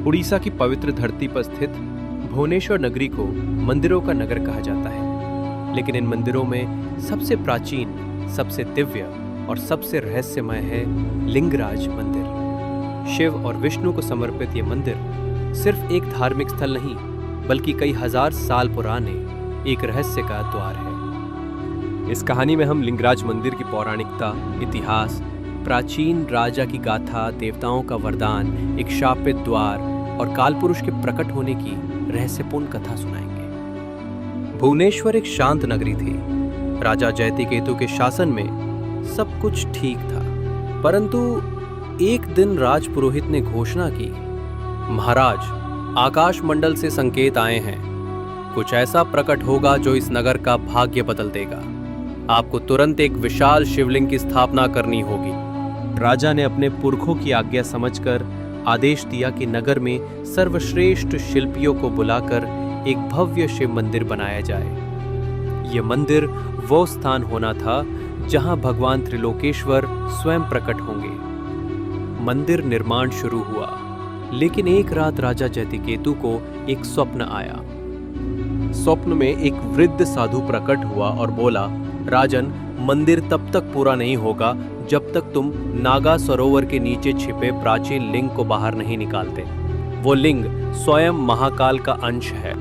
उड़ीसा की पवित्र धरती पर स्थित भुवनेश्वर नगरी को मंदिरों का नगर कहा जाता है, लेकिन इन मंदिरों में सबसे प्राचीन, सबसे दिव्य और सबसे रहस्यमय है लिंगराज मंदिर। शिव और विष्णु को समर्पित ये मंदिर सिर्फ एक धार्मिक स्थल नहीं, बल्कि कई हजार साल पुराने एक रहस्य का द्वार है। इस कहानी में हम लिंगराज मंदिर की पौराणिकता, इतिहास, प्राचीन राजा की गाथा, देवताओं का वरदान, एक शापित द्वार और कालपुरुष के प्रकट होने की रहस्यपूर्ण कथा सुनाएंगे। भुवनेश्वर एक शांत नगरी थी। राजा जयतिकेतु के शासन में सब कुछ ठीक था, परंतु एक दिन राजपुरोहित ने घोषणा की, महाराज, आकाश मंडल से संकेत आए हैं, कुछ ऐसा प्रकट होगा जो इस नगर का भाग्य बदल देगा। आपको तुरंत एक विशाल शिवलिंग की स्थापना करनी होगी। राजा ने अपने पुरखों की आज्ञा समझकर आदेश दिया कि नगर में सर्वश्रेष्ठ शिल्पियों को बुलाकर एक भव्य शिव मंदिर बनाया जाए। यह मंदिर वो स्थान होना था जहां भगवान त्रिलोकेश्वर स्वयं प्रकट होंगे। मंदिर निर्माण शुरू हुआ, लेकिन एक रात राजा जयतिकेतु को एक स्वप्न आया। स्वप्न में एक वृद्ध साधु प्रकट हुआ और बोला, राजन, मंदिर तब तक पूरा नहीं होगा जब तक तुम नागा सरोवर के नीचे छिपे प्राचीन लिंग को बाहर नहीं निकालते। वो लिंग स्वयं महाकाल का अंश है।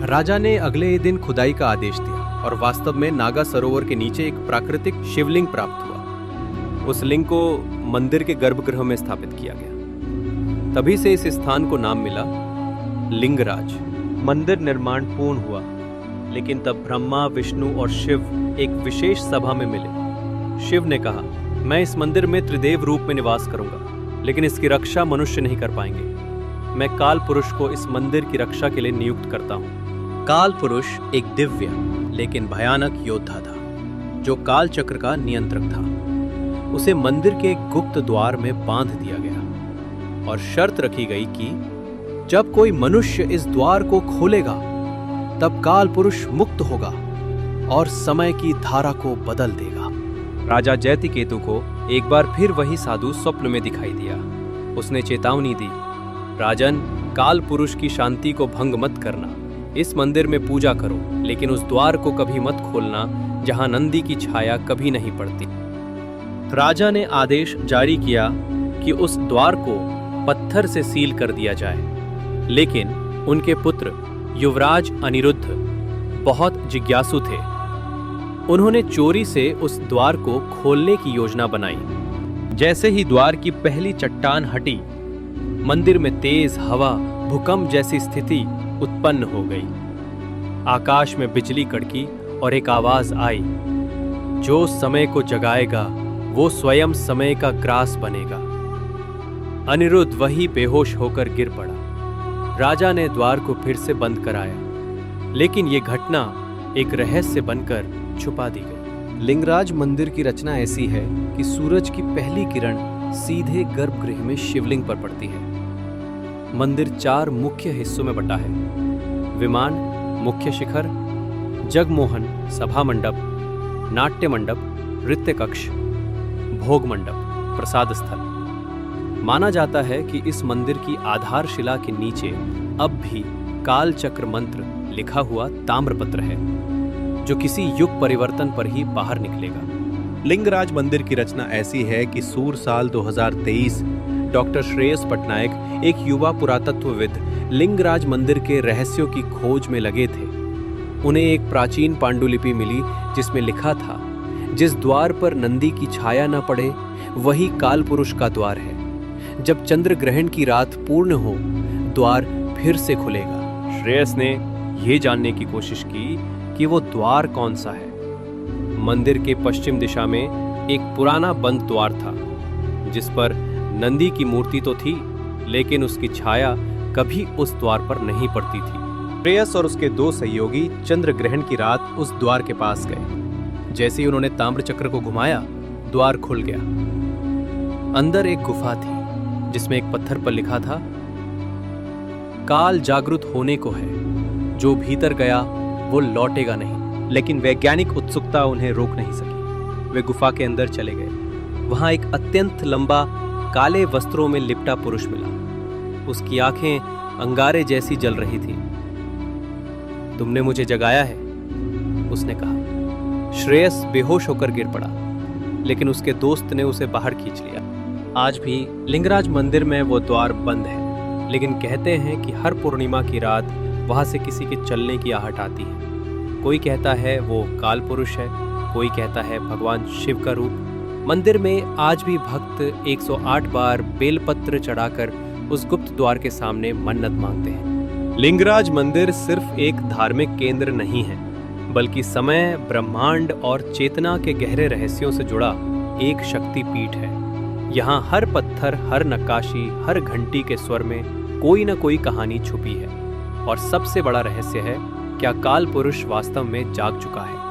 राजा ने अगले दिन खुदाई का आदेश दिया और वास्तव में नागा सरोवर के नीचे एक प्राकृतिक शिवलिंग प्राप्त हुआ। उस लिंग को मंदिर के गर्भगृह में स्थापित किया गया। तभी से इस स्थान को नाम मिला लिंगराज। मंदिर निर्माण पूर्ण हुआ, लेकिन तब ब्रह्मा, विष्णु और शिव एक विशेष सभा में मिले। शिव ने कहा, मैं इस मंदिर में त्रिदेव रूप में निवास करूंगा, लेकिन इसकी रक्षा मनुष्य नहीं कर पाएंगे। मैं काल पुरुष को इस मंदिर की रक्षा के लिए नियुक्त करता हूं। काल पुरुष एक दिव्य लेकिन भयानक योद्धा था, जो काल चक्र का नियंत्रक था। उसे मंदिर के एक गुप्त द्वार में बांध दिया गया और शर्त रखी गई कि जब कोई मनुष्य इस द्वार को खोलेगा, तब काल पुरुष मुक्त होगा और समय की धारा को बदल देगा। राजा जयतिकेतु को एक बार फिर वही साधु स्वप्न में दिखाई दिया। उसने चेतावनी दी, राजन, काल पुरुष की शांति को भंग मत करना। इस मंदिर में पूजा करो, लेकिन उस द्वार को कभी मत खोलना जहां नंदी की छाया कभी नहीं पड़ती। राजा ने आदेश जारी किया कि उस द्वार को पत्थर से सील कर दिया जाए, लेकिन उनके पुत्र युवराज अनिरुद्ध बहुत जिज्ञासु थे। उन्होंने चोरी से उस द्वार को खोलने की योजना बनाई। जैसे ही द्वार की पहली चट्टान हटी, मंदिर में तेज हवा, भूकंप जैसी स्थिति उत्पन्न हो गई। आकाश में बिजली कड़की और एक आवाज आई, जो समय को जगाएगा वो स्वयं समय का ग्रास बनेगा। अनिरुद्ध वही बेहोश होकर गिर पड़ा। राजा ने द्वार को फिर से बंद कराया, लेकिन ये घटना एक रहस्य बनकर छुपा दी गई। लिंगराज मंदिर की रचना ऐसी है कि सूरज की पहली किरण सीधे गर्भगृह में शिवलिंग पर पड़ती है। मंदिर 4 मुख्य हिस्सों में बटा है: विमान, मुख्य शिखर, जगमोहन, सभा मंडप, नाट्य मंडप, नृत्य कक्ष, भोग मंडप, प्रसाद स्थल। माना जाता है कि इस मंदिर की आधारशिला के नीचे अब भी काल चक्र मंत्र लिखा हुआ ताम्रपत्र है, जो किसी युग परिवर्तन पर ही बाहर निकलेगा। लिंगराज मंदिर की रचना ऐसी है कि सूर साल 2023 डॉक्टर श्रेयस पटनायक, एक युवा पुरातत्वविद, लिंगराज मंदिर के रहस्यों की खोज में लगे थे। उन्हें एक प्राचीन पांडुलिपि मिली जिसमें लिखा था, जिस द्वार पर नंदी की छाया न पड़े वही काल पुरुष का द्वार है। जब चंद्र ग्रहण की रात पूर्ण हो, द्वार फिर से खुलेगा। श्रेयस ने यह जानने की कोशिश की कि वो द्वार कौन सा है। मंदिर के पश्चिम दिशा में एक पुराना बंद द्वार था, जिस पर नंदी की मूर्ति तो थी, लेकिन उसकी छाया कभी उस द्वार पर नहीं पड़ती थी। श्रेयस और उसके 2 सहयोगी चंद्र ग्रहण की रात उस द्वार के पास गए। जैसे ही उन्होंने ताम्र चक्र को घुमाया, द्वार खुल गया। अंदर एक गुफा थी, जिसमें एक पत्थर पर लिखा था, काल जागृत होने को है, जो भीतर गया वो लौटेगा नहीं। लेकिन वैज्ञानिक उत्सुकता उन्हें रोक नहीं सकी। वे गुफा के अंदर चले गए। वहां एक अत्यंत लंबा काले वस्त्रों में लिपटा पुरुष मिला। उसकी आंखें अंगारे जैसी जल रही थी। तुमने मुझे जगाया है, उसने कहा। श्रेयस बेहोश होकर गिर पड़ा, लेकिन उसके दोस्त ने उसे बाहर खींच लिया। आज भी लिंगराज मंदिर में वो द्वार बंद है, लेकिन कहते हैं कि हर पूर्णिमा की रात वहां से किसी के चलने की आहट आती है। कोई कहता है वो काल पुरुष है, कोई कहता है भगवान शिव का रूप। मंदिर में आज भी भक्त 108 बार बेलपत्र चढ़ाकर उस गुप्त द्वार के सामने मन्नत मांगते हैं। लिंगराज मंदिर सिर्फ एक धार्मिक केंद्र नहीं है, बल्कि समय, ब्रह्मांड और चेतना के गहरे रहस्यों से जुड़ा एक शक्ति पीठ है। यहाँ हर पत्थर, हर नक्काशी, हर घंटी के स्वर में कोई न कोई कहानी छुपी है। और सबसे बड़ा रहस्य है, क्या काल पुरुष वास्तव में जाग चुका है?